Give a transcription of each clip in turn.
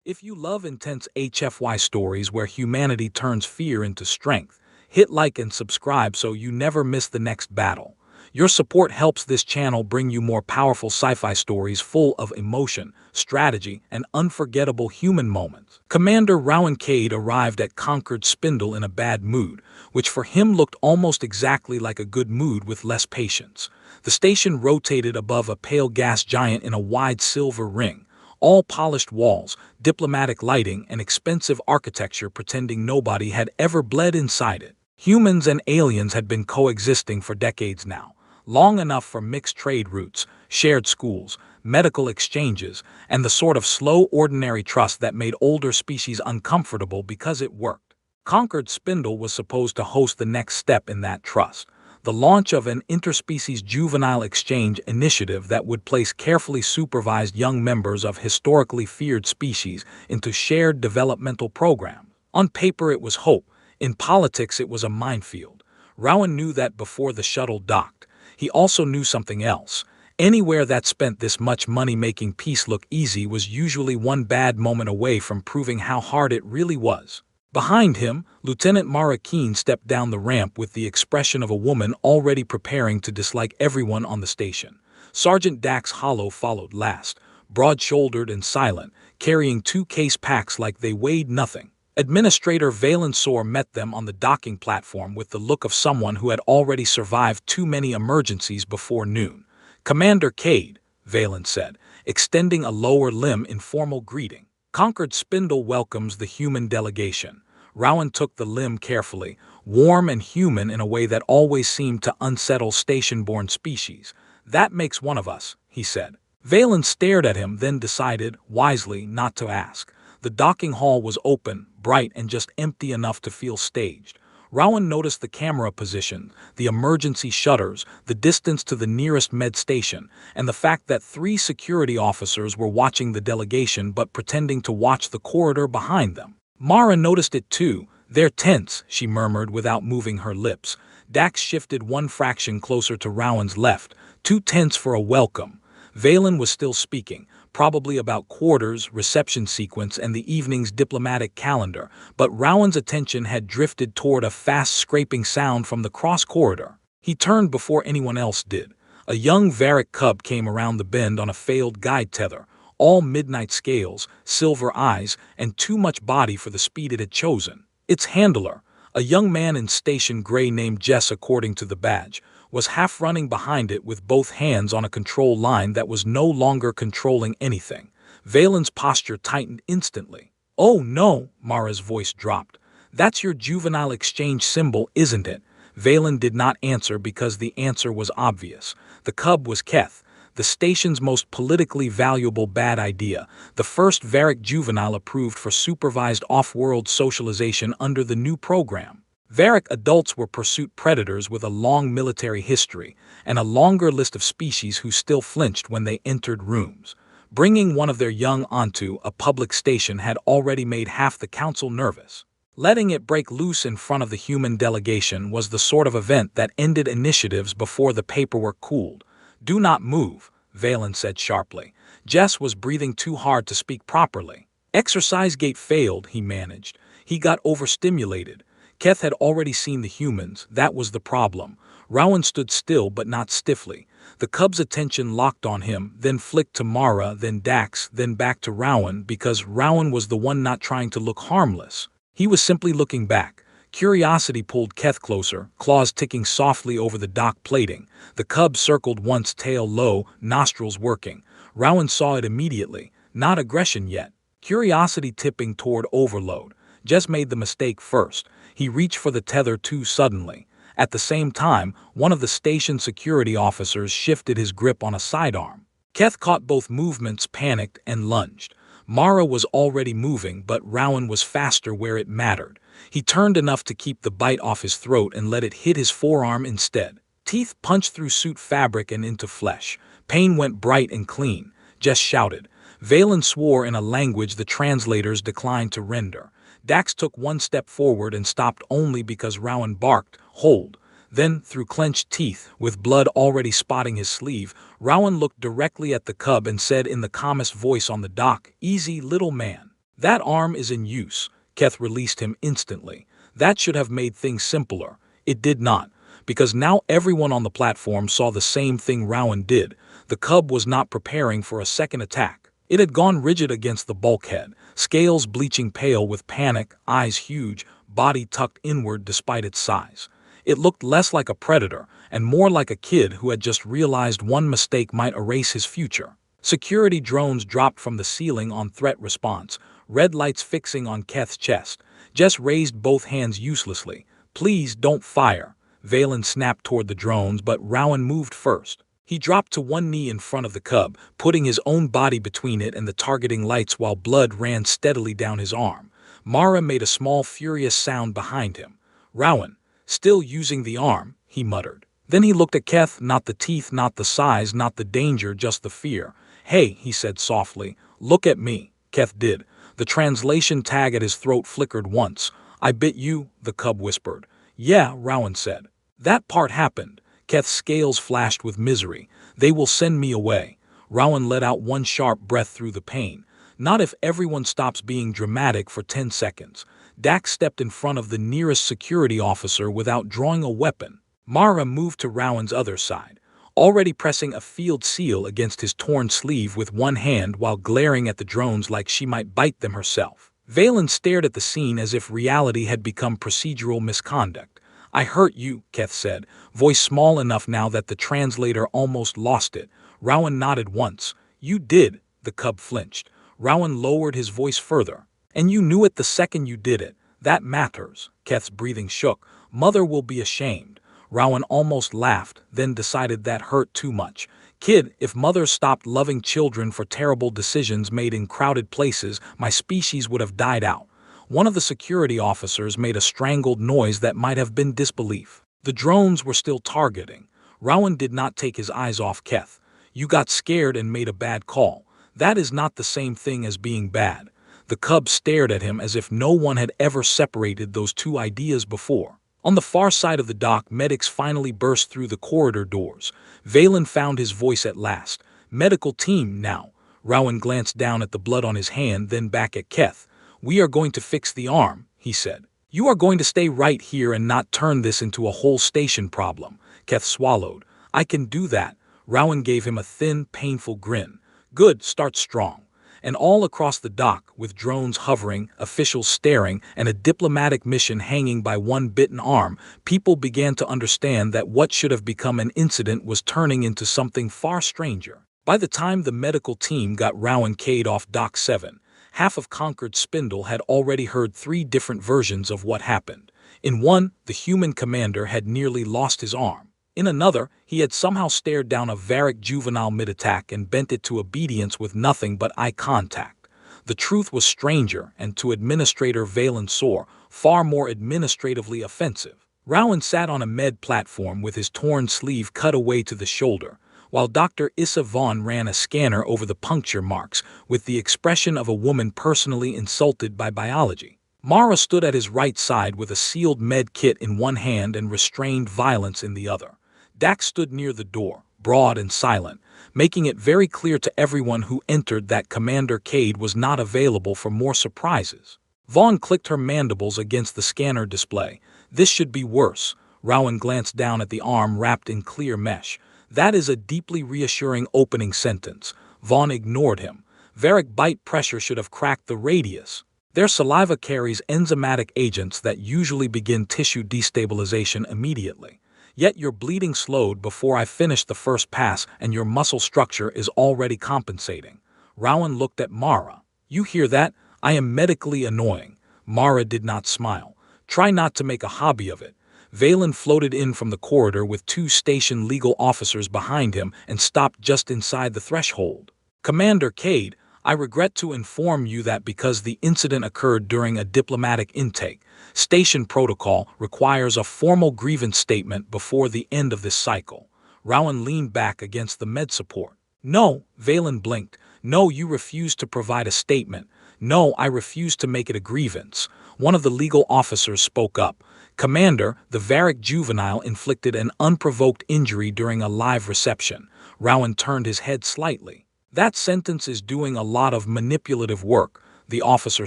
If you love intense HFY stories where humanity turns fear into strength, hit like and subscribe so you never miss the next battle. Your support helps this channel bring you more powerful sci-fi stories full of emotion, strategy, and unforgettable human moments. Commander Rowan Cade arrived at Concord Spindle in a bad mood, which for him looked almost exactly like a good mood with less patience. The station rotated above a pale gas giant in a wide silver ring. All polished walls, diplomatic lighting, and expensive architecture pretending nobody had ever bled inside it. Humans and aliens had been coexisting for decades now, long enough for mixed trade routes, shared schools, medical exchanges, and the sort of slow ordinary trust that made older species uncomfortable because it worked. Concord Spindle was supposed to host the next step in that trust, the launch of an interspecies juvenile exchange initiative that would place carefully supervised young members of historically feared species into shared developmental programs. On paper it was hope, in politics it was a minefield. Rowan knew that before the shuttle docked. He also knew something else. Anywhere that spent this much money making peace look easy was usually one bad moment away from proving how hard it really was. Behind him, Lieutenant Mara Keene stepped down the ramp with the expression of a woman already preparing to dislike everyone on the station. Sergeant Dax Hollow followed last, broad-shouldered and silent, carrying 2 case packs like they weighed nothing. Administrator Valen Soar met them on the docking platform with the look of someone who had already survived too many emergencies before noon. "Commander Cade," Valen said, extending a lower limb in formal greeting. "Concord Spindle welcomes the human delegation." Rowan took the limb carefully, warm and human in a way that always seemed to unsettle station-born species. "That makes one of us," he said. Valen stared at him, then decided, wisely, not to ask. The docking hall was open, bright, and just empty enough to feel staged. Rowan noticed the camera position, the emergency shutters, the distance to the nearest med station, and the fact that 3 security officers were watching the delegation but pretending to watch the corridor behind them. Mara noticed it too. "They're tense," she murmured without moving her lips. Dax shifted 1 fraction closer to Rowan's left, too tense for a welcome. Valen was still speaking, probably about quarters, reception sequence, and the evening's diplomatic calendar, but Rowan's attention had drifted toward a fast scraping sound from the cross corridor. He turned before anyone else did. A young Varric cub came around the bend on a failed guide tether, all midnight scales, silver eyes, and too much body for the speed it had chosen. Its handler, a young man in station gray named Jess according to the badge, was half running behind it with both hands on a control line that was no longer controlling anything. Valen's posture tightened instantly. "Oh no," Mara's voice dropped. "That's your juvenile exchange symbol, isn't it?" Valen did not answer because the answer was obvious. The cub was Keth, the station's most politically valuable bad idea, the first Varric juvenile approved for supervised off-world socialization under the new program. Varric adults were pursuit predators with a long military history, and a longer list of species who still flinched when they entered rooms. Bringing one of their young onto a public station had already made half the council nervous. Letting it break loose in front of the human delegation was the sort of event that ended initiatives before the paperwork cooled. "Do not move," Valen said sharply. Jess was breathing too hard to speak properly. "Exercise gate failed," he managed. He got overstimulated. Keth had already seen the humans, that was the problem. Rowan stood still but not stiffly. The cub's attention locked on him, then flicked to Mara, then Dax, then back to Rowan, because Rowan was the one not trying to look harmless. He was simply looking back. Curiosity pulled Keth closer, claws ticking softly over the dock plating. The cub circled once, tail low, nostrils working. Rowan saw it immediately. Not aggression yet. Curiosity tipping toward overload. Jess made the mistake first. He reached for the tether too suddenly. At the same time, one of the station security officers shifted his grip on a sidearm. Keth caught both movements, panicked, and lunged. Mara was already moving, but Rowan was faster where it mattered. He turned enough to keep the bite off his throat and let it hit his forearm instead. Teeth punched through suit fabric and into flesh. Pain went bright and clean. Jess shouted. Valen swore in a language the translators declined to render. Dax took 1 step forward and stopped only because Rowan barked, "Hold." Then, through clenched teeth, with blood already spotting his sleeve, Rowan looked directly at the cub and said in the calmest voice on the dock, "Easy, little man." That arm is in use. Keth released him instantly. That should have made things simpler. It did not, because now everyone on the platform saw the same thing Rowan did. The cub was not preparing for a second attack. It had gone rigid against the bulkhead, scales bleaching pale with panic, eyes huge, body tucked inward despite its size. It looked less like a predator and more like a kid who had just realized one mistake might erase his future. Security drones dropped from the ceiling on threat response, red lights fixing on Keth's chest. Jess raised both hands uselessly. "Please don't fire." Valen snapped toward the drones, but Rowan moved first. He dropped to one knee in front of the cub, putting his own body between it and the targeting lights while blood ran steadily down his arm. Mara made a small furious sound behind him. "Rowan, still using the arm," he muttered. Then he looked at Keth, not the teeth, not the size, not the danger, just the fear. "Hey," he said softly, "look at me." Keth did. The translation tag at his throat flickered once. "I bit you," the cub whispered. "Yeah," Rowan said. "That part happened." Keth's scales flashed with misery. "They will send me away." Rowan let out one sharp breath through the pain. "Not if everyone stops being dramatic for 10 seconds. Dax stepped in front of the nearest security officer without drawing a weapon. Mara moved to Rowan's other side, already pressing a field seal against his torn sleeve with one hand while glaring at the drones like she might bite them herself. Valen stared at the scene as if reality had become procedural misconduct. "I hurt you," Keth said, voice small enough now that the translator almost lost it. Rowan nodded once. "You did." The cub flinched. Rowan lowered his voice further. "And you knew it the second you did it. That matters." Keth's breathing shook. "Mother will be ashamed." Rowan almost laughed, then decided that hurt too much. "Kid, if mothers stopped loving children for terrible decisions made in crowded places, my species would have died out." One of the security officers made a strangled noise that might have been disbelief. The drones were still targeting. Rowan did not take his eyes off Keth. "You got scared and made a bad call. That is not the same thing as being bad." The cub stared at him as if no one had ever separated those two ideas before. On the far side of the dock, medics finally burst through the corridor doors. Valen found his voice at last. "Medical team, now." Rowan glanced down at the blood on his hand, then back at Keth. "We are going to fix the arm," he said. "You are going to stay right here and not turn this into a whole station problem." Keth swallowed. "I can do that." Rowan gave him a thin, painful grin. "Good, start strong." And all across the dock, with drones hovering, officials staring, and a diplomatic mission hanging by one bitten arm, people began to understand that what should have become an incident was turning into something far stranger. By the time the medical team got Rowan Cade off Dock 7, half of Concord Spindle had already heard 3 different versions of what happened. In one, the human commander had nearly lost his arm. In another, he had somehow stared down a Varric juvenile mid-attack and bent it to obedience with nothing but eye contact. The truth was stranger, and to Administrator Valen Sor, far more administratively offensive. Rowan sat on a med platform with his torn sleeve cut away to the shoulder, while Dr. Issa Vaughn ran a scanner over the puncture marks with the expression of a woman personally insulted by biology. Mara stood at his right side with a sealed med kit in one hand and restrained violence in the other. Dax stood near the door, broad and silent, making it very clear to everyone who entered that Commander Cade was not available for more surprises. Vaughn clicked her mandibles against the scanner display. "This should be worse." Rowan glanced down at the arm wrapped in clear mesh. "That is a deeply reassuring opening sentence." Vaughn ignored him. "Varric bite pressure should have cracked the radius." Their saliva carries enzymatic agents that usually begin tissue destabilization immediately. Yet your bleeding slowed before I finished the first pass and your muscle structure is already compensating. Rowan looked at Mara. "You hear that? I am medically annoying." Mara did not smile. "Try not to make a hobby of it." Valen floated in from the corridor with 2 station legal officers behind him and stopped just inside the threshold. "Commander Cade, I regret to inform you that because the incident occurred during a diplomatic intake, station protocol requires a formal grievance statement before the end of this cycle." Rowan leaned back against the med support. "No," Valen blinked. "No, you refuse to provide a statement." "No, I refuse to make it a grievance." One of the legal officers spoke up. "Commander, the Varric juvenile inflicted an unprovoked injury during a live reception." Rowan turned his head slightly. "That sentence is doing a lot of manipulative work." The officer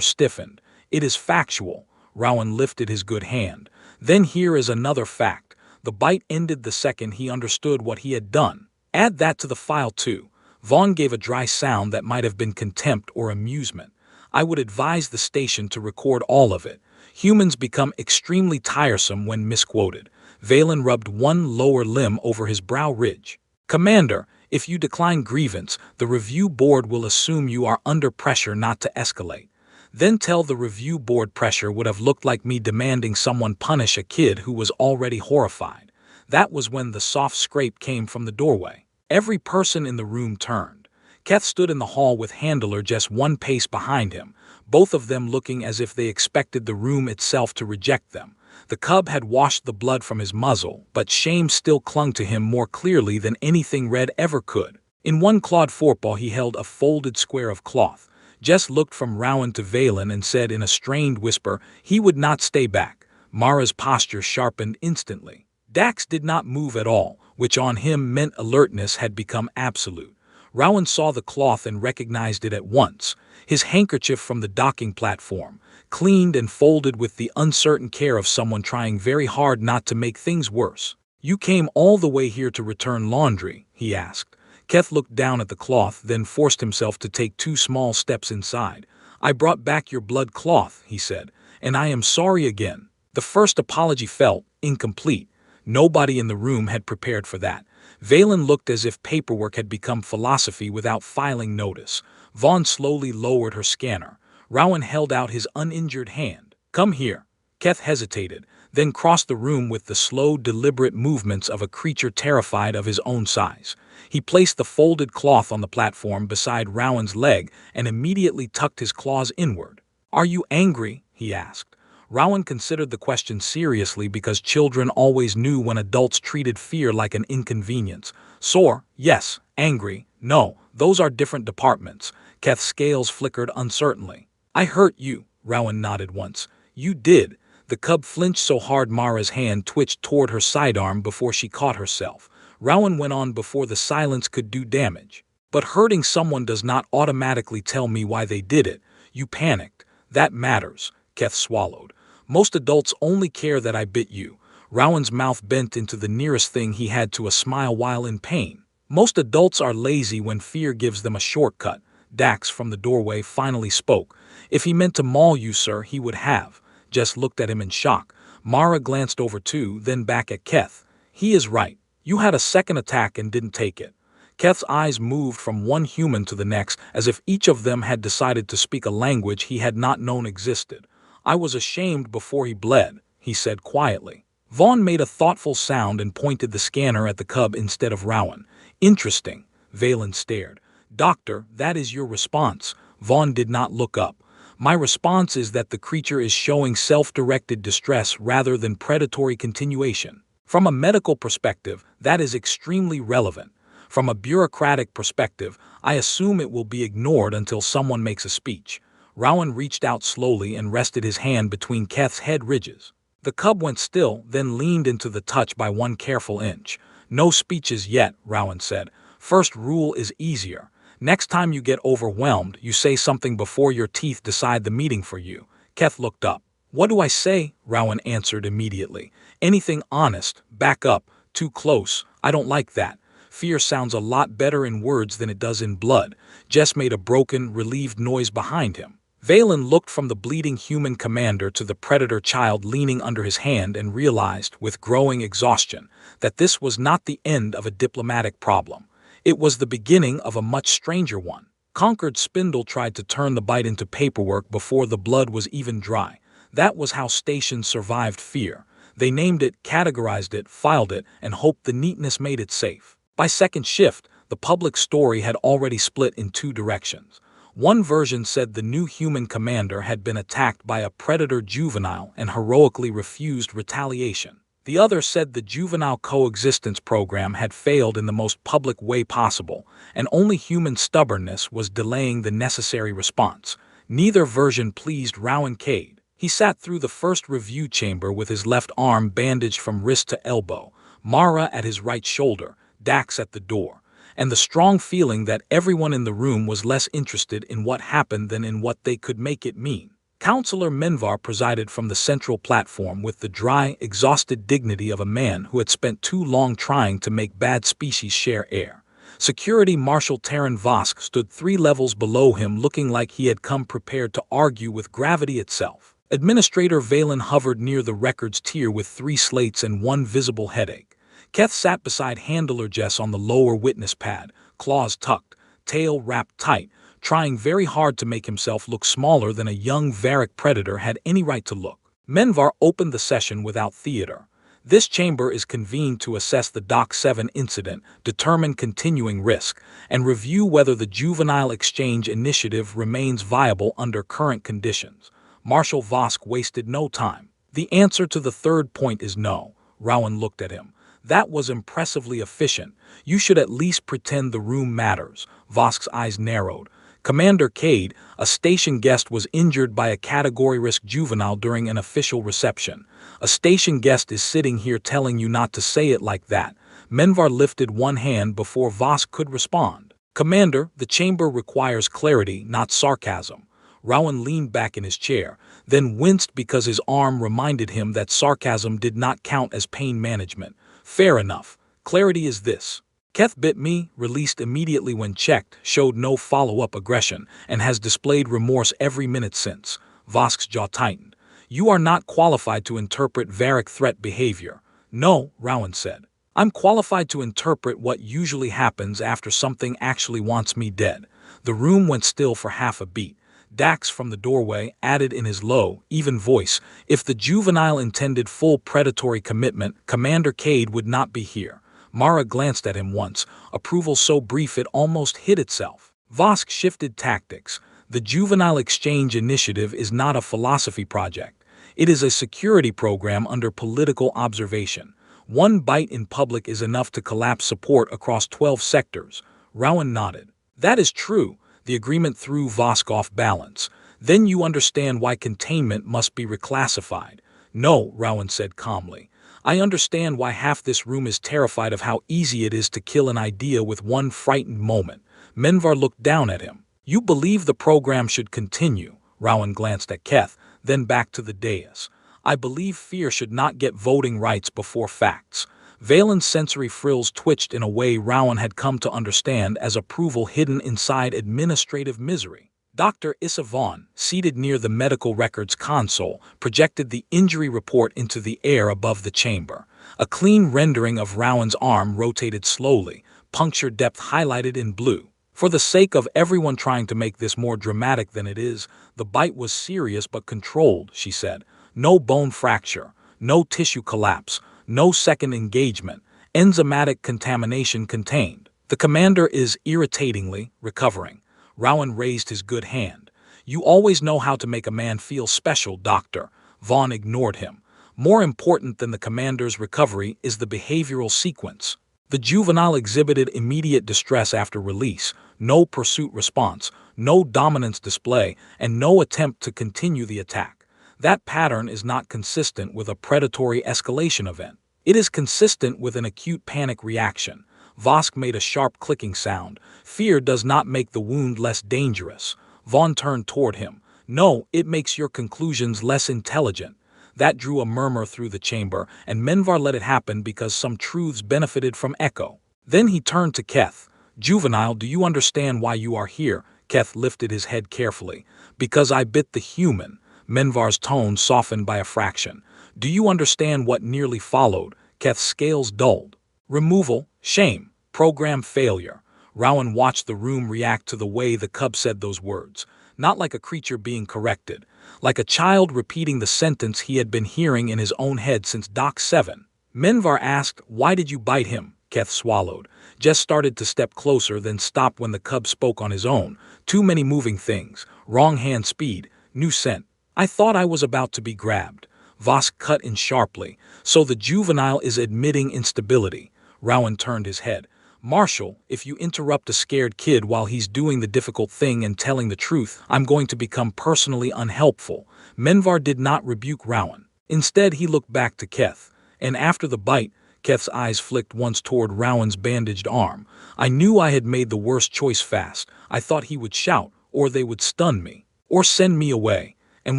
stiffened. It is factual. Rowan lifted his good hand. Then here is another fact. The bite ended the second he understood what he had done. Add that to the file too. Vaughn gave a dry sound that might have been contempt or amusement. I would advise the station to record all of it. Humans become extremely tiresome when misquoted. Valen rubbed one lower limb over his brow ridge. Commander, if you decline grievance, the review board will assume you are under pressure not to escalate. Then tell the review board pressure would have looked like me demanding someone punish a kid who was already horrified. That was when the soft scrape came from the doorway. Every person in the room turned. Keth stood in the hall with Handler just one pace behind him, both of them looking as if they expected the room itself to reject them. The cub had washed the blood from his muzzle, but shame still clung to him more clearly than anything Red ever could. In one clawed forepaw he held a folded square of cloth. Jess looked from Rowan to Valen and said in a strained whisper he would not stay back. Mara's posture sharpened instantly. Dax did not move at all, which on him meant alertness had become absolute. Rowan saw the cloth and recognized it at once. His handkerchief from the docking platform, cleaned and folded with the uncertain care of someone trying very hard not to make things worse. You came all the way here to return laundry, he asked. Keth looked down at the cloth, then forced himself to take 2 small steps inside. I brought back your blood cloth, he said, and I am sorry again. The first apology felt incomplete. Nobody in the room had prepared for that. Valen looked as if paperwork had become philosophy without filing notice. Vaughn slowly lowered her scanner. Rowan held out his uninjured hand. Come here. Keth hesitated, then crossed the room with the slow, deliberate movements of a creature terrified of his own size. He placed the folded cloth on the platform beside Rowan's leg and immediately tucked his claws inward. Are you angry? He asked. Rowan considered the question seriously because children always knew when adults treated fear like an inconvenience. Sore, yes. Angry, no. Those are different departments. Keth's scales flickered uncertainly. I hurt you, Rowan nodded once. You did. The cub flinched so hard Mara's hand twitched toward her sidearm before she caught herself. Rowan went on before the silence could do damage. But hurting someone does not automatically tell me why they did it. You panicked. That matters. Keth swallowed. Most adults only care that I bit you. Rowan's mouth bent into the nearest thing he had to a smile while in pain. Most adults are lazy when fear gives them a shortcut. Dax from the doorway finally spoke. If he meant to maul you, sir, he would have. Jess looked at him in shock. Mara glanced over too, then back at Keth. He is right. You had a second attack and didn't take it. Keth's eyes moved from one human to the next as if each of them had decided to speak a language he had not known existed. I was ashamed before he bled, he said quietly. Vaughn made a thoughtful sound and pointed the scanner at the cub instead of Rowan. Interesting. Valen stared. Doctor, that is your response. Vaughn did not look up. My response is that the creature is showing self-directed distress rather than predatory continuation. From a medical perspective, that is extremely relevant. From a bureaucratic perspective, I assume it will be ignored until someone makes a speech. Rowan reached out slowly and rested his hand between Keth's head ridges. The cub went still, then leaned into the touch by one careful inch. No speeches yet, Rowan said. First rule is easier. Next time you get overwhelmed, you say something before your teeth decide the meeting for you. Keth looked up. What do I say? Rowan answered immediately. Anything honest. Back up. Too close. I don't like that. Fear sounds a lot better in words than it does in blood. Jess made a broken, relieved noise behind him. Valen looked from the bleeding human commander to the predator child leaning under his hand and realized, with growing exhaustion, that this was not the end of a diplomatic problem. It was the beginning of a much stranger one. Conquered Spindle tried to turn the bite into paperwork before the blood was even dry. That was how stations survived fear. They named it, categorized it, filed it, and hoped the neatness made it safe. By second shift, the public story had already split in 2 directions. One version said the new human commander had been attacked by a predator juvenile and heroically refused retaliation. The other said the juvenile coexistence program had failed in the most public way possible, and only human stubbornness was delaying the necessary response. Neither version pleased Rowan Cade. He sat through the first review chamber with his left arm bandaged from wrist to elbow, Mara at his right shoulder, Dax at the door. and the strong feeling that everyone in the room was less interested in what happened than in what they could make it mean. Counselor Menvar presided from the central platform with the dry, exhausted dignity of a man who had spent too long trying to make bad species share air. Security Marshal Terran Vosk stood 3 levels below him, looking like he had come prepared to argue with gravity itself. Administrator Valen hovered near the records tier with 3 slates and 1 visible headache. Keth sat beside Handler Jess on the lower witness pad, claws tucked, tail wrapped tight, trying very hard to make himself look smaller than a young Varric predator had any right to look. Menvar opened the session without theater. This chamber is convened to assess the Doc 7 incident, determine continuing risk, and review whether the Juvenile Exchange Initiative remains viable under current conditions. Marshal Vosk wasted no time. The answer to the third point is no. Rowan looked at him. That was impressively efficient. You should at least pretend the room matters. Vosk's eyes narrowed. Commander Cade, a station guest, was injured by a category risk juvenile during an official reception. A station guest is sitting here telling you not to say it like that. Menvar lifted one hand before Vosk could respond. Commander, the chamber requires clarity, not sarcasm. Rowan leaned back in his chair, then winced because his arm reminded him that sarcasm did not count as pain management. Fair enough. Clarity is this. Keth bit me, released immediately when checked, showed no follow-up aggression, and has displayed remorse every minute since. Vosk's jaw tightened. You are not qualified to interpret Varric threat behavior. No, Rowan said. I'm qualified to interpret what usually happens after something actually wants me dead. The room went still for half a beat. Dax from the doorway added in his low, even voice, if the juvenile intended full predatory commitment, Commander Cade would not be here. Mara glanced at him once, approval so brief it almost hid itself. Vosk shifted tactics. The Juvenile Exchange Initiative is not a philosophy project. It is a security program under political observation. One bite in public is enough to collapse support across 12 sectors. Rowan nodded. That is true. The agreement threw Vosk off balance. Then you understand why containment must be reclassified. No, Rowan said calmly. I understand why half this room is terrified of how easy it is to kill an idea with one frightened moment. Menvar looked down at him. You believe the program should continue. Rowan glanced at Keth, then back to the dais. I believe fear should not get voting rights before facts. Valen's sensory frills twitched in a way Rowan had come to understand as approval hidden inside administrative misery. Dr. Issa Vaughn, seated near the medical records console, projected the injury report into the air above the chamber. A clean rendering of Rowan's arm rotated slowly, puncture depth highlighted in blue. For the sake of everyone trying to make this more dramatic than it is, the bite was serious but controlled, she said. No bone fracture, no tissue collapse, no second engagement, enzymatic contamination contained. The commander is irritatingly recovering. Rowan raised his good hand. You always know how to make a man feel special, Doctor. Vaughn ignored him. More important than the commander's recovery is the behavioral sequence. The juvenile exhibited immediate distress after release, no pursuit response, no dominance display, and no attempt to continue the attack. That pattern is not consistent with a predatory escalation event. It is consistent with an acute panic reaction. Vosk made a sharp clicking sound. Fear does not make the wound less dangerous. Vaughn turned toward him. No, it makes your conclusions less intelligent. That drew a murmur through the chamber, and Menvar let it happen because some truths benefited from echo. Then he turned to Keth. Juvenile, do you understand why you are here? Keth lifted his head carefully. Because I bit the human. Menvar's tone softened by a fraction. Do you understand what nearly followed? Keth's scales dulled. Removal, shame, program failure. Rowan watched the room react to the way the cub said those words. Not like a creature being corrected. Like a child repeating the sentence he had been hearing in his own head since Doc 7. Menvar asked, why did you bite him? Keth swallowed. Jess started to step closer, then stopped when the cub spoke on his own. Too many moving things. Wrong hand speed. New scent. I thought I was about to be grabbed. Vosk cut in sharply. So the juvenile is admitting instability. Rowan turned his head. Marshal, if you interrupt a scared kid while he's doing the difficult thing and telling the truth, I'm going to become personally unhelpful. Menvar did not rebuke Rowan. Instead, he looked back to Keth. And after the bite, Keth's eyes flicked once toward Rowan's bandaged arm. I knew I had made the worst choice fast. I thought he would shout, or they would stun me, or send me away. And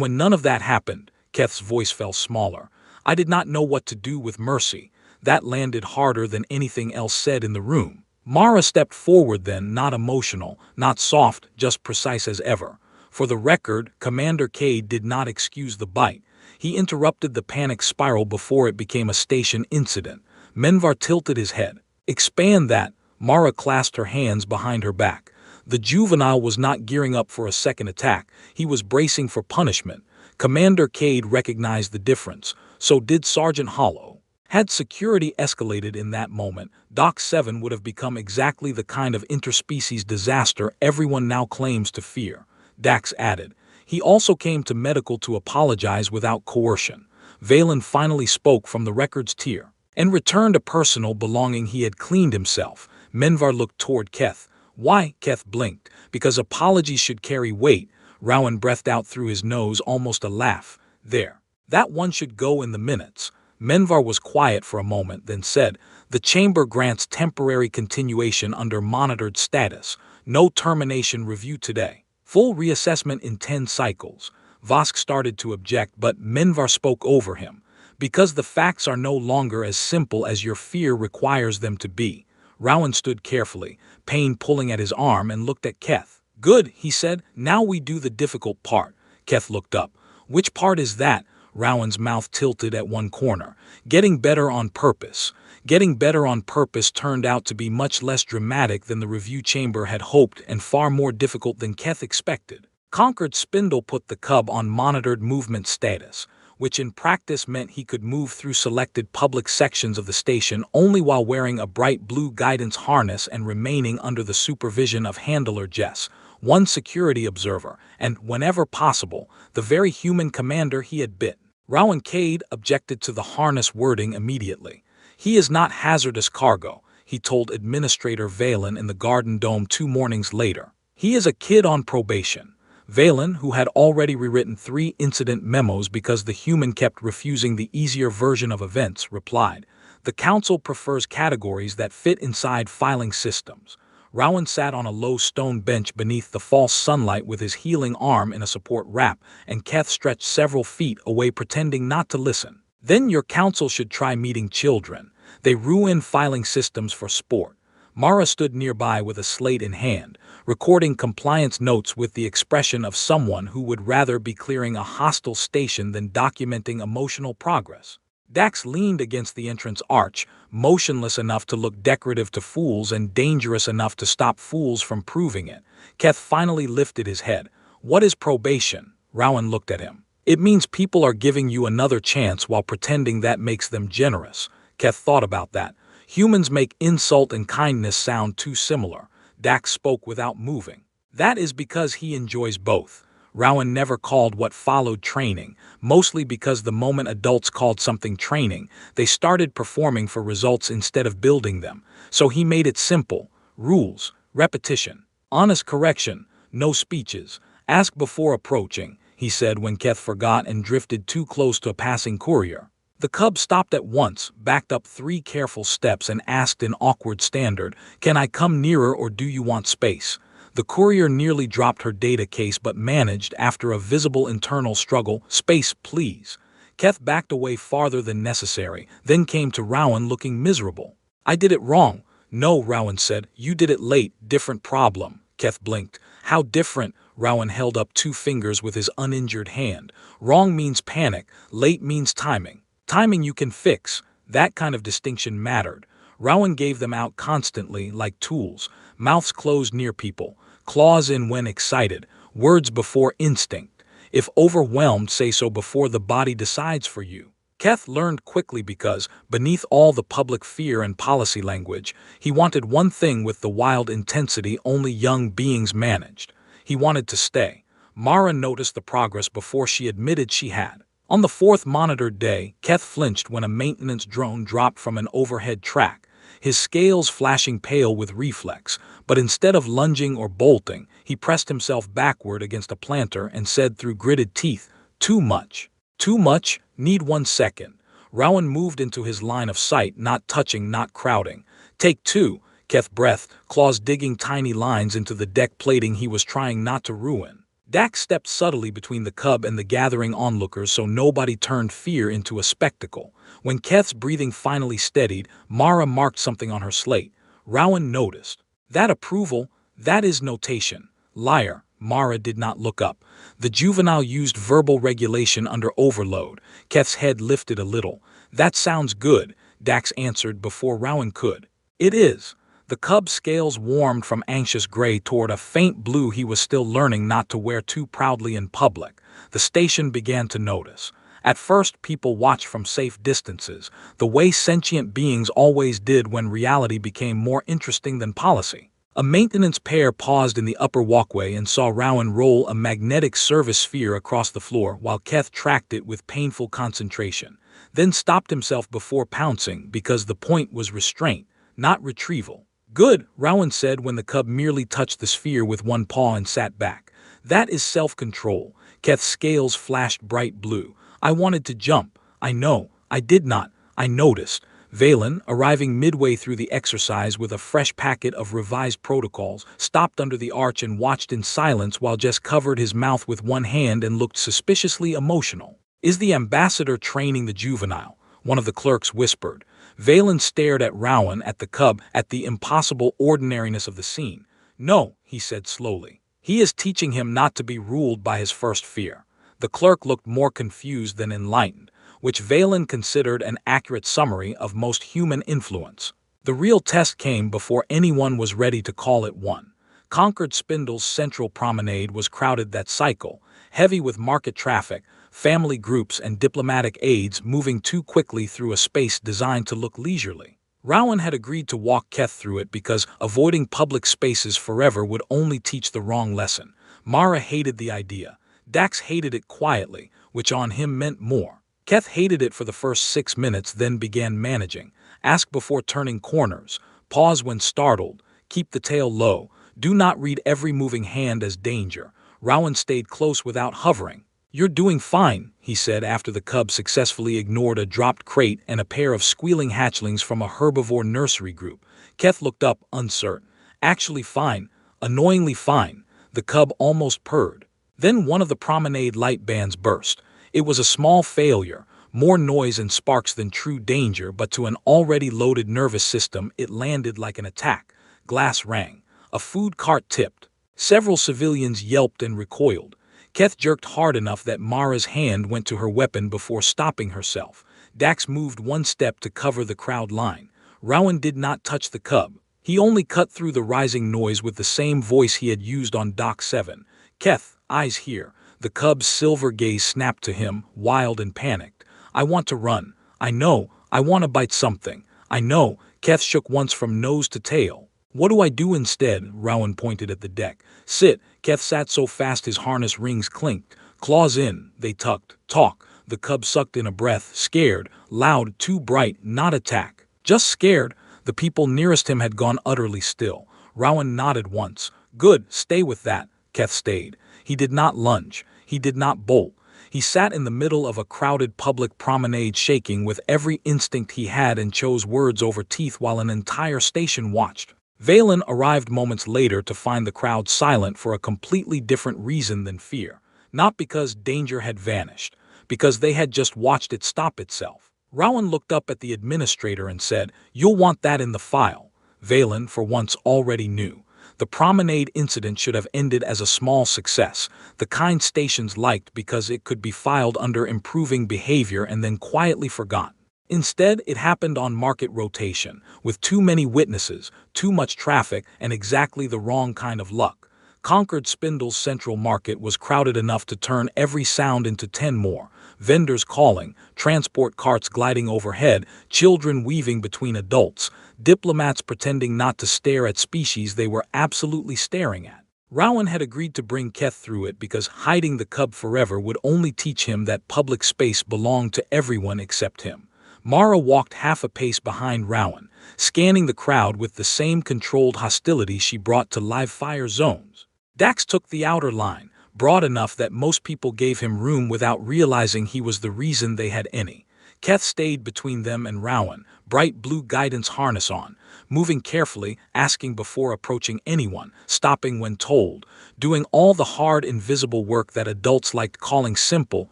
when none of that happened, Keth's voice fell smaller. I did not know what to do with Mercy. That landed harder than anything else said in the room. Mara stepped forward then, not emotional, not soft, just precise as ever. For the record, Commander Cade did not excuse the bite. He interrupted the panic spiral before it became a station incident. Menvar tilted his head. Expand that. Mara clasped her hands behind her back. The juvenile was not gearing up for a second attack. He was bracing for punishment. Commander Cade recognized the difference. So did Sergeant Hollow. Had security escalated in that moment, Doc 7 would have become exactly the kind of interspecies disaster everyone now claims to fear. Dax added. He also came to medical to apologize without coercion. Valen finally spoke from the records tier and returned a personal belonging he had cleaned himself. Menvar looked toward Keth. Why? Keth blinked. Because apologies should carry weight. Rowan breathed out through his nose, almost a laugh. There. That one should go in the minutes. Menvar was quiet for a moment, then said, the chamber grants temporary continuation under monitored status. No termination review today. Full reassessment in 10 cycles. Vosk started to object, but Menvar spoke over him. Because the facts are no longer as simple as your fear requires them to be. Rowan stood carefully, pain pulling at his arm, and looked at Keth. Good, he said. Now we do the difficult part. Keth looked up. Which part is that? Rowan's mouth tilted at one corner. Getting better on purpose. Getting better on purpose turned out to be much less dramatic than the review chamber had hoped and far more difficult than Keth expected. Conquered Spindle put the cub on monitored movement status, which in practice meant he could move through selected public sections of the station only while wearing a bright blue guidance harness and remaining under the supervision of handler Jess, one security observer, and, whenever possible, the very human commander he had bit. Rowan Cade objected to the harness wording immediately. He is not hazardous cargo, he told Administrator Valen in the Garden Dome 2 mornings later. He is a kid on probation. Valen, who had already rewritten 3 incident memos because the human kept refusing the easier version of events, replied, the council prefers categories that fit inside filing systems. Rowan sat on a low stone bench beneath the false sunlight with his healing arm in a support wrap, and Keth stretched several feet away pretending not to listen. Then your council should try meeting children. They ruin filing systems for sport. Mara stood nearby with a slate in hand, recording compliance notes with the expression of someone who would rather be clearing a hostile station than documenting emotional progress. Dax leaned against the entrance arch, motionless enough to look decorative to fools and dangerous enough to stop fools from proving it. Keth finally lifted his head. What is probation? Rowan looked at him. It means people are giving you another chance while pretending that makes them generous. Keth thought about that. Humans make insult and kindness sound too similar. Dax spoke without moving. That is because he enjoys both. Rowan never called what followed training, mostly because the moment adults called something training, they started performing for results instead of building them. So he made it simple. Rules, repetition, honest correction, no speeches. Ask before approaching, he said when Keth forgot and drifted too close to a passing courier. The cub stopped at once, backed up 3 careful steps, and asked in awkward standard, can I come nearer or do you want space? The courier nearly dropped her data case but managed, after a visible internal struggle, space please. Keth backed away farther than necessary, then came to Rowan looking miserable. I did it wrong. No, Rowan said, you did it late, different problem. Keth blinked. How different? Rowan held up 2 fingers with his uninjured hand. Wrong means panic, late means timing. Timing you can fix. That kind of distinction mattered. Rowan gave them out constantly, like tools. Mouths closed near people. Claws in when excited. Words before instinct. If overwhelmed, say so before the body decides for you. Keth learned quickly because, beneath all the public fear and policy language, he wanted one thing with the wild intensity only young beings managed. He wanted to stay. Mara noticed the progress before she admitted she had. On the 4th monitored day, Keth flinched when a maintenance drone dropped from an overhead track, his scales flashing pale with reflex, but instead of lunging or bolting, he pressed himself backward against a planter and said through gritted teeth, too much. Too much? Need 1 second. Rowan moved into his line of sight, not touching, not crowding. Take two, Keth breathed, claws digging tiny lines into the deck plating he was trying not to ruin. Dax stepped subtly between the cub and the gathering onlookers so nobody turned fear into a spectacle. When Keth's breathing finally steadied, Mara marked something on her slate. Rowan noticed. That approval, that is notation. Liar. Mara did not look up. The juvenile used verbal regulation under overload. Keth's head lifted a little. That sounds good, Dax answered before Rowan could. It is. The cub's scales warmed from anxious gray toward a faint blue he was still learning not to wear too proudly in public. The station began to notice. At first, people watched from safe distances, the way sentient beings always did when reality became more interesting than policy. A maintenance pair paused in the upper walkway and saw Rowan roll a magnetic service sphere across the floor while Keth tracked it with painful concentration, then stopped himself before pouncing because the point was restraint, not retrieval. Good, Rowan said when the cub merely touched the sphere with one paw and sat back. That is self-control. Keth's scales flashed bright blue. I wanted to jump. I know. I did not. I noticed. Valen, arriving midway through the exercise with a fresh packet of revised protocols, stopped under the arch and watched in silence while Jess covered his mouth with one hand and looked suspiciously emotional. Is the ambassador training the juvenile? One of the clerks whispered. Valen stared at Rowan, at the cub, at the impossible ordinariness of the scene. No, he said slowly. He is teaching him not to be ruled by his first fear. The clerk looked more confused than enlightened, which Valen considered an accurate summary of most human influence. The real test came before anyone was ready to call it one. Concord Spindle's central promenade was crowded that cycle, heavy with market traffic, family groups and diplomatic aides moving too quickly through a space designed to look leisurely. Rowan had agreed to walk Keth through it because avoiding public spaces forever would only teach the wrong lesson. Mara hated the idea. Dax hated it quietly, which on him meant more. Keth hated it for the first 6 minutes, then began managing. Ask before turning corners. Pause when startled. Keep the tail low. Do not read every moving hand as danger. Rowan stayed close without hovering. You're doing fine, he said after the cub successfully ignored a dropped crate and a pair of squealing hatchlings from a herbivore nursery group. Keth looked up, uncertain. Actually fine. Annoyingly fine. The cub almost purred. Then one of the promenade light bands burst. It was a small failure, more noise and sparks than true danger, but to an already loaded nervous system it landed like an attack. Glass rang. A food cart tipped. Several civilians yelped and recoiled. Keth jerked hard enough that Mara's hand went to her weapon before stopping herself. Dax moved one step to cover the crowd line. Rowan did not touch the cub. He only cut through the rising noise with the same voice he had used on Dock 7. Keth, eyes here. The cub's silver gaze snapped to him, wild and panicked. I want to run. I know. I want to bite something. I know. Keth shook once from nose to tail. What do I do instead? Rowan pointed at the deck. Sit. Keth sat so fast his harness rings clinked. Claws in. They tucked. Talk. The cub sucked in a breath, scared, loud, too bright, not attack. Just scared. The people nearest him had gone utterly still. Rowan nodded once. Good. Stay with that. Keth stayed. He did not lunge. He did not bolt. He sat in the middle of a crowded public promenade, shaking with every instinct he had, and chose words over teeth while an entire station watched. Valen arrived moments later to find the crowd silent for a completely different reason than fear. Not because danger had vanished, because they had just watched it stop itself. Rowan looked up at the administrator and said, "You'll want that in the file." Valen, for once, already knew. The promenade incident should have ended as a small success, the kind stations liked because it could be filed under improving behavior and then quietly forgotten. Instead, it happened on market rotation, with too many witnesses, too much traffic, and exactly the wrong kind of luck. Concord Spindle's central market was crowded enough to turn every sound into 10 more. Vendors calling, transport carts gliding overhead, children weaving between adults, diplomats pretending not to stare at species they were absolutely staring at. Rowan had agreed to bring Keth through it because hiding the cub forever would only teach him that public space belonged to everyone except him. Mara walked half a pace behind Rowan, scanning the crowd with the same controlled hostility she brought to live fire zones. Dax took the outer line, broad enough that most people gave him room without realizing he was the reason they had any. Keth stayed between them and Rowan, bright blue guidance harness on, moving carefully, asking before approaching anyone, stopping when told, doing all the hard invisible work that adults liked calling simple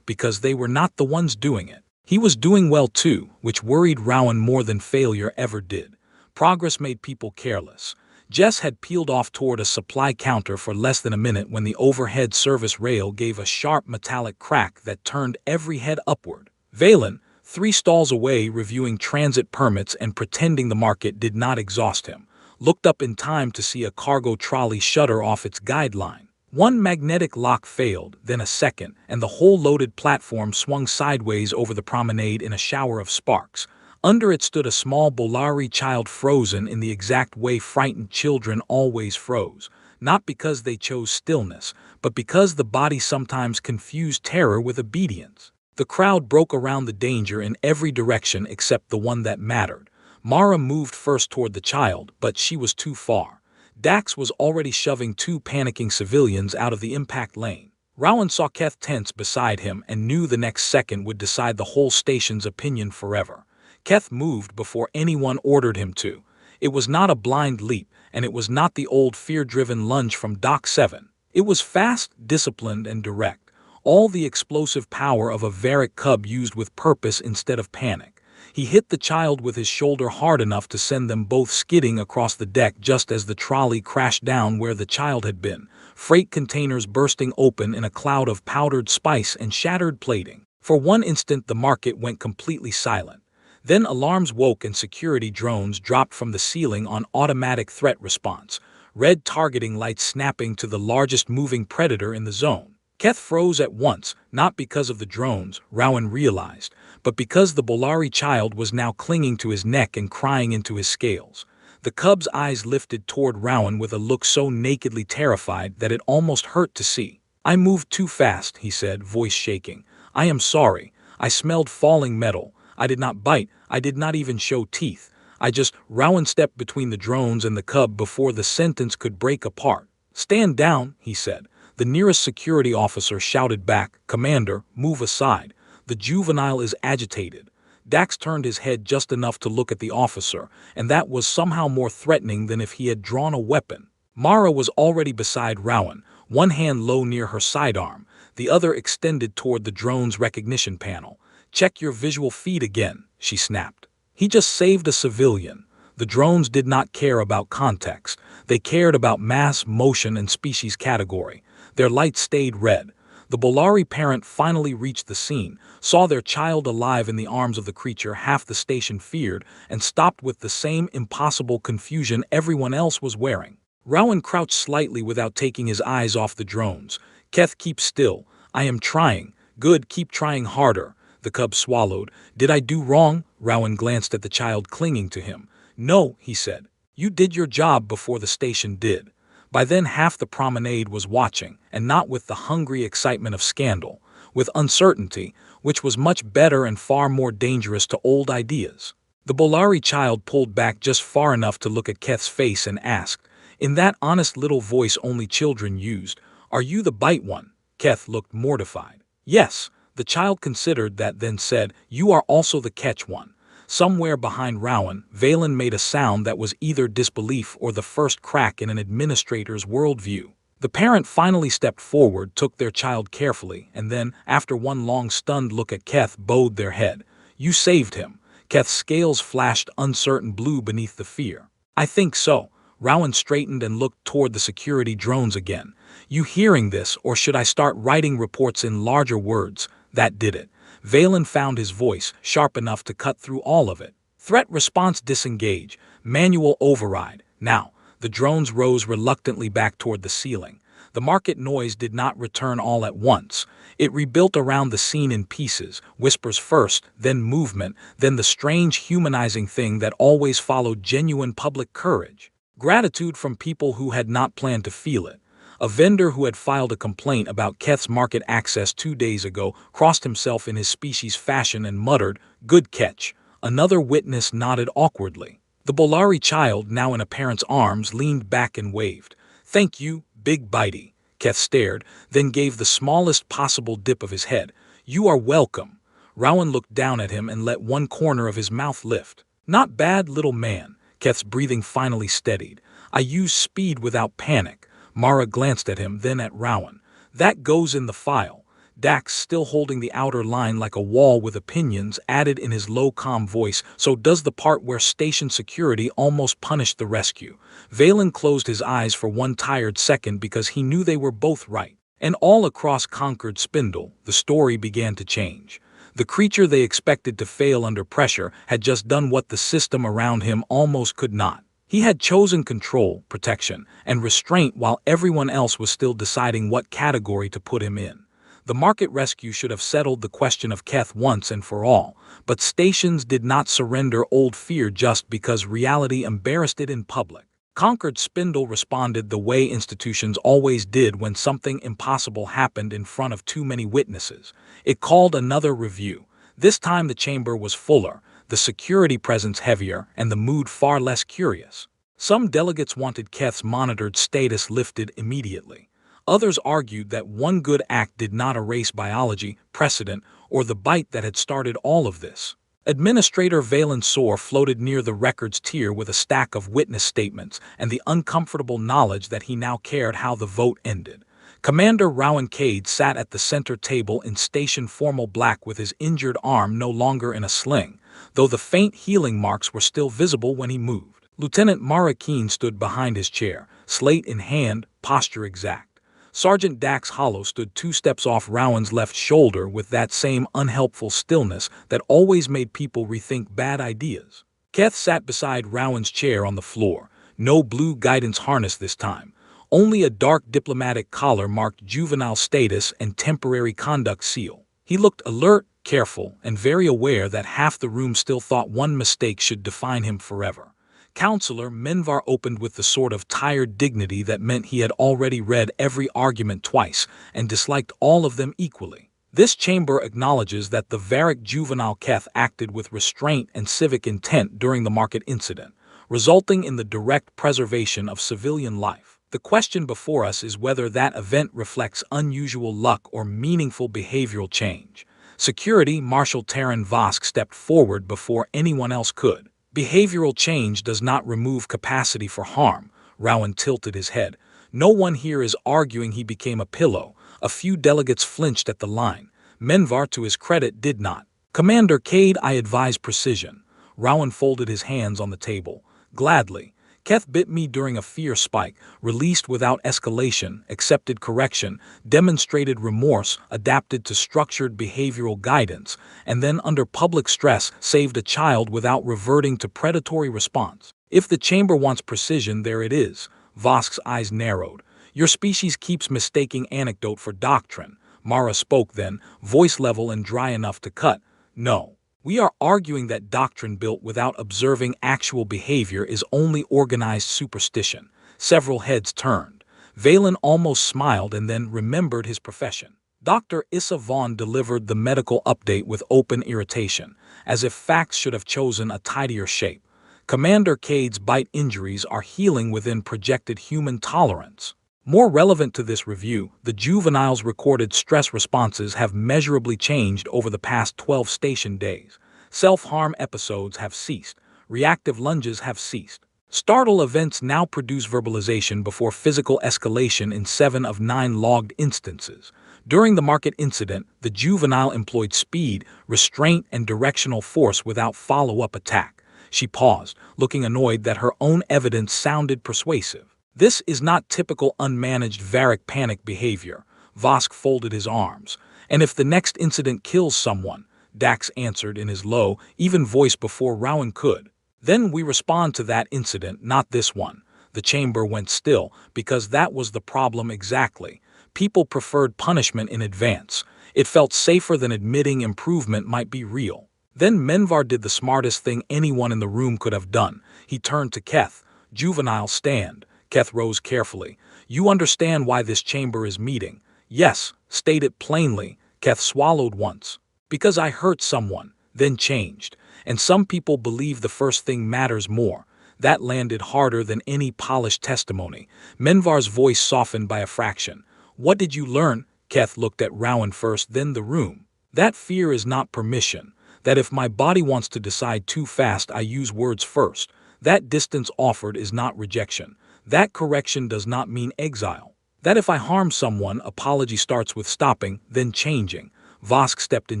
because they were not the ones doing it. He was doing well too, which worried Rowan more than failure ever did. Progress made people careless. Jess had peeled off toward a supply counter for less than a minute when the overhead service rail gave a sharp metallic crack that turned every head upward. Valen, 3 stalls away reviewing transit permits and pretending the market did not exhaust him, looked up in time to see a cargo trolley shudder off its guideline. One magnetic lock failed, then a second, and the whole loaded platform swung sideways over the promenade in a shower of sparks. Under it stood a small Bolari child frozen in the exact way frightened children always froze, not because they chose stillness, but because the body sometimes confused terror with obedience. The crowd broke around the danger in every direction except the one that mattered. Mara moved first toward the child, but she was too far. Dax was already shoving 2 panicking civilians out of the impact lane. Rowan saw Keth tense beside him and knew the next second would decide the whole station's opinion forever. Keth moved before anyone ordered him to. It was not a blind leap, and it was not the old fear-driven lunge from Dock 7. It was fast, disciplined, and direct. All the explosive power of a Varric cub used with purpose instead of panic. He hit the child with his shoulder hard enough to send them both skidding across the deck just as the trolley crashed down where the child had been, freight containers bursting open in a cloud of powdered spice and shattered plating. For one instant the market went completely silent. Then alarms woke and security drones dropped from the ceiling on automatic threat response, red targeting lights snapping to the largest moving predator in the zone. Keth froze at once, not because of the drones, Rowan realized, but because the Bolari child was now clinging to his neck and crying into his scales. The cub's eyes lifted toward Rowan with a look so nakedly terrified that it almost hurt to see. "I moved too fast," he said, voice shaking. "I am sorry. I smelled falling metal. I did not bite. I did not even show teeth. I just..." Rowan stepped between the drones and the cub before the sentence could break apart. "Stand down," he said. The nearest security officer shouted back, "Commander, move aside. The juvenile is agitated." Dax turned his head just enough to look at the officer, and that was somehow more threatening than if he had drawn a weapon. Mara was already beside Rowan, one hand low near her sidearm, the other extended toward the drone's recognition panel. "Check your visual feed again," she snapped. He just saved a civilian. The drones did not care about context. They cared about mass, motion, and species category. Their lights stayed red. The Bolari parent finally reached the scene, saw their child alive in the arms of the creature half the station feared, and stopped with the same impossible confusion everyone else was wearing. Rowan crouched slightly without taking his eyes off the drones. "Keth, keep still. I am trying." "Good, keep trying harder." The cub swallowed. "Did I do wrong?" Rowan glanced at the child clinging to him. "No," he said. "You did your job before the station did." By then half the promenade was watching, and not with the hungry excitement of scandal, with uncertainty, which was much better and far more dangerous to old ideas. The Bolari child pulled back just far enough to look at Keth's face and asked, in that honest little voice only children used, "Are you the bite one?" Keth looked mortified. "Yes." The child considered that, then said, "You are also the catch one." Somewhere behind Rowan, Valen made a sound that was either disbelief or the first crack in an administrator's worldview. The parent finally stepped forward, took their child carefully, and then, after one long stunned look at Keth, bowed their head. "You saved him." Keth's scales flashed uncertain blue beneath the fear. "I think so." Rowan straightened and looked toward the security drones again. "You hearing this, or should I start writing reports in larger words?" That did it. Valen found his voice, sharp enough to cut through all of it. "Threat response disengage. Manual override. Now." The drones rose reluctantly back toward the ceiling. The market noise did not return all at once. It rebuilt around the scene in pieces, whispers first, then movement, then the strange humanizing thing that always followed genuine public courage. Gratitude from people who had not planned to feel it. A vendor who had filed a complaint about Keth's market access 2 days ago crossed himself in his species fashion and muttered, "Good catch." Another witness nodded awkwardly. The Bolari child, now in a parent's arms, leaned back and waved. "Thank you, Big Bitey." Keth stared, then gave the smallest possible dip of his head. "You are welcome." Rowan looked down at him and let one corner of his mouth lift. "Not bad, little man." Keth's breathing finally steadied. "I use speed without panic." Mara glanced at him, then at Rowan. "That goes in the file." Dax, still holding the outer line like a wall with opinions, added in his low, calm voice, "So does the part where station security almost punished the rescue." Valen closed his eyes for one tired second because he knew they were both right. And all across Concord Spindle, the story began to change. The creature they expected to fail under pressure had just done what the system around him almost could not. He had chosen control, protection, and restraint while everyone else was still deciding what category to put him in. The market rescue should have settled the question of Keth once and for all, but stations did not surrender old fear just because reality embarrassed it in public. Concord Spindle responded the way institutions always did when something impossible happened in front of too many witnesses. It called another review. This time the chamber was fuller, the security presence heavier, and the mood far less curious. Some delegates wanted Keth's monitored status lifted immediately. Others argued that one good act did not erase biology, precedent, or the bite that had started all of this. Administrator Valen Soar floated near the records tier with a stack of witness statements and the uncomfortable knowledge that he now cared how the vote ended. Commander Rowan Cade sat at the center table in station formal black with his injured arm no longer in a sling, though the faint healing marks were still visible when he moved. Lieutenant Mara Keene stood behind his chair, slate in hand, posture exact. Sergeant Dax Hollow stood 2 steps off Rowan's left shoulder with that same unhelpful stillness that always made people rethink bad ideas. Keth sat beside Rowan's chair on the floor, no blue guidance harness this time, only a dark diplomatic collar marked juvenile status and temporary conduct seal. He looked alert, careful, and very aware that half the room still thought one mistake should define him forever. Counselor Menvar opened with the sort of tired dignity that meant he had already read every argument twice and disliked all of them equally. This chamber acknowledges that the Varric juvenile Keth acted with restraint and civic intent during the market incident, resulting in the direct preservation of civilian life. The question before us is whether that event reflects unusual luck or meaningful behavioral change. Security Marshal Taryn Vosk stepped forward before anyone else could. "Behavioral change does not remove capacity for harm." Rowan tilted his head. "No one here is arguing he became a pillow." A few delegates flinched at the line. Menvar, to his credit, did not. "Commander Cade, I advise precision." Rowan folded his hands on the table. "Gladly. Keth bit me during a fear spike, released without escalation, accepted correction, demonstrated remorse, adapted to structured behavioral guidance, and then under public stress saved a child without reverting to predatory response. If the chamber wants precision, there it is." Vosk's eyes narrowed. "Your species keeps mistaking anecdote for doctrine." Mara spoke then, voice level and dry enough to cut. "No. We are arguing that doctrine built without observing actual behavior is only organized superstition." Several heads turned. Valen almost smiled and then remembered his profession. Dr. Issa Vaughn delivered the medical update with open irritation, as if facts should have chosen a tidier shape. "Commander Cade's bite injuries are healing within projected human tolerance." More relevant to this review, the juvenile's recorded stress responses have measurably changed over the past 12 station days. Self-harm episodes have ceased. Reactive lunges have ceased. Startle events now produce verbalization before physical escalation in 7 of 9 logged instances. During the market incident, the juvenile employed speed, restraint, and directional force without follow-up attack. She paused, looking annoyed that her own evidence sounded persuasive. "This is not typical unmanaged Varric panic behavior." Vosk folded his arms. "And if the next incident kills someone," Dax answered in his low, even voice before Rowan could, "then we respond to that incident, not this one." The chamber went still, because that was the problem exactly. People preferred punishment in advance. It felt safer than admitting improvement might be real. Then Menvar did the smartest thing anyone in the room could have done. He turned to Keth. "Juvenile, stand." Keth rose carefully. "You understand why this chamber is meeting?" "Yes, state it plainly." Keth swallowed once. "Because I hurt someone, then changed. And some people believe the first thing matters more." That landed harder than any polished testimony. Menvar's voice softened by a fraction. "What did you learn?" Keth looked at Rowan first, then the room. That fear is not permission. That if my body wants to decide too fast, I use words first. That distance offered is not rejection. That correction does not mean exile. That if I harm someone, apology starts with stopping, then changing. Vosk stepped in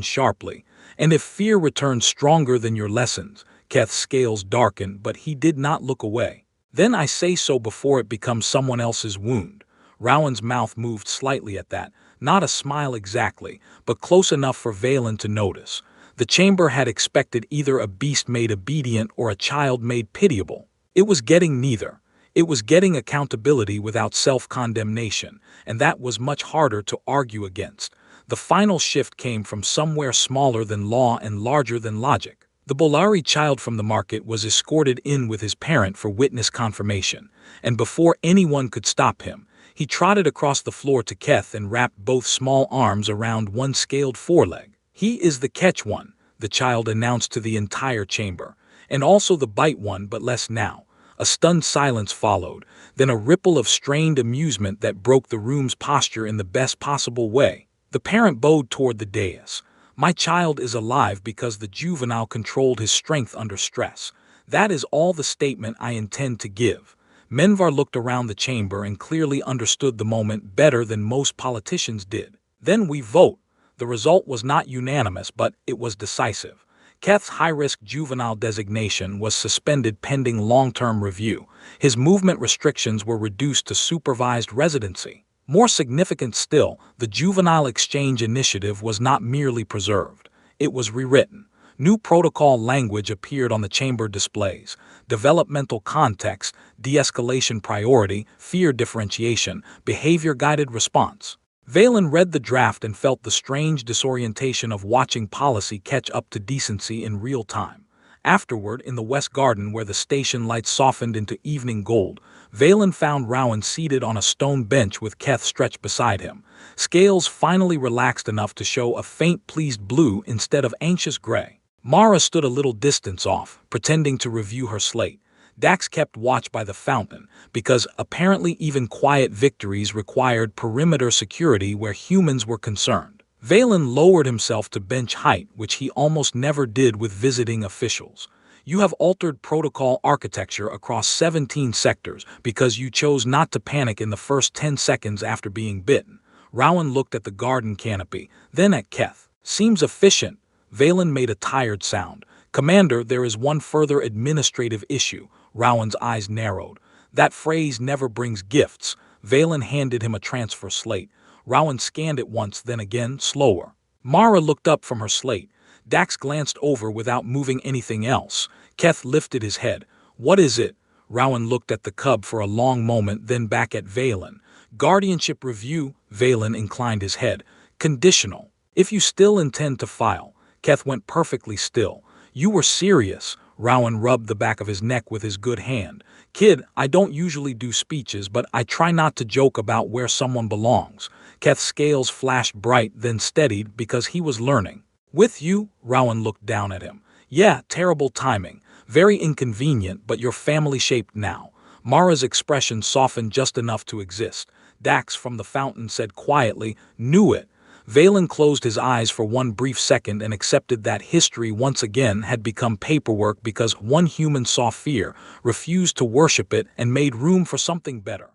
sharply. And if fear returns stronger than your lessons, Keth's scales darkened, but he did not look away. Then I say so before it becomes someone else's wound. Rowan's mouth moved slightly at that, not a smile exactly, but close enough for Valen to notice. The chamber had expected either a beast made obedient or a child made pitiable. It was getting neither. It was getting accountability without self-condemnation, and that was much harder to argue against. The final shift came from somewhere smaller than law and larger than logic. The Bolari child from the market was escorted in with his parent for witness confirmation, and before anyone could stop him, he trotted across the floor to Keth and wrapped both small arms around one scaled foreleg. "He is the catch one," the child announced to the entire chamber, "and also the bite one, but less now." A stunned silence followed, then a ripple of strained amusement that broke the room's posture in the best possible way. The parent bowed toward the dais. "My child is alive because the juvenile controlled his strength under stress. That is all the statement I intend to give." Menvar looked around the chamber and clearly understood the moment better than most politicians did. "Then we vote." The result was not unanimous, but it was decisive. Keth's high-risk juvenile designation was suspended pending long-term review. His movement restrictions were reduced to supervised residency. More significant still, the Juvenile Exchange Initiative was not merely preserved. It was rewritten. New protocol language appeared on the chamber displays: developmental context, de-escalation priority, fear differentiation, behavior-guided response. Valen read the draft and felt the strange disorientation of watching policy catch up to decency in real time. Afterward, in the West Garden where the station lights softened into evening gold, Valen found Rowan seated on a stone bench with Keth stretched beside him. Scales finally relaxed enough to show a faint pleased blue instead of anxious gray. Mara stood a little distance off, pretending to review her slate. Dax kept watch by the fountain, because apparently even quiet victories required perimeter security where humans were concerned. Valen lowered himself to bench height, which he almost never did with visiting officials. "You have altered protocol architecture across 17 sectors because you chose not to panic in the first 10 seconds after being bitten." Rowan looked at the garden canopy, then at Keth. "Seems efficient." Valen made a tired sound. "Commander, there is one further administrative issue." Rowan's eyes narrowed. "That phrase never brings gifts." Valen handed him a transfer slate. Rowan scanned it once, then again, slower. Mara looked up from her slate. Dax glanced over without moving anything else. Keth lifted his head. "What is it?" Rowan looked at the cub for a long moment, then back at Valen. "Guardianship review." Valen inclined his head. "Conditional. If you still intend to file." Keth went perfectly still. "You were serious." Rowan rubbed the back of his neck with his good hand. "Kid, I don't usually do speeches, but I try not to joke about where someone belongs." Keth's scales flashed bright, then steadied because he was learning. "With you?" Rowan looked down at him. "Yeah, terrible timing. Very inconvenient, but you're family-shaped now." Mara's expression softened just enough to exist. Dax from the fountain said quietly, "Knew it." Valen closed his eyes for one brief second and accepted that history once again had become paperwork because one human saw fear, refused to worship it, and made room for something better.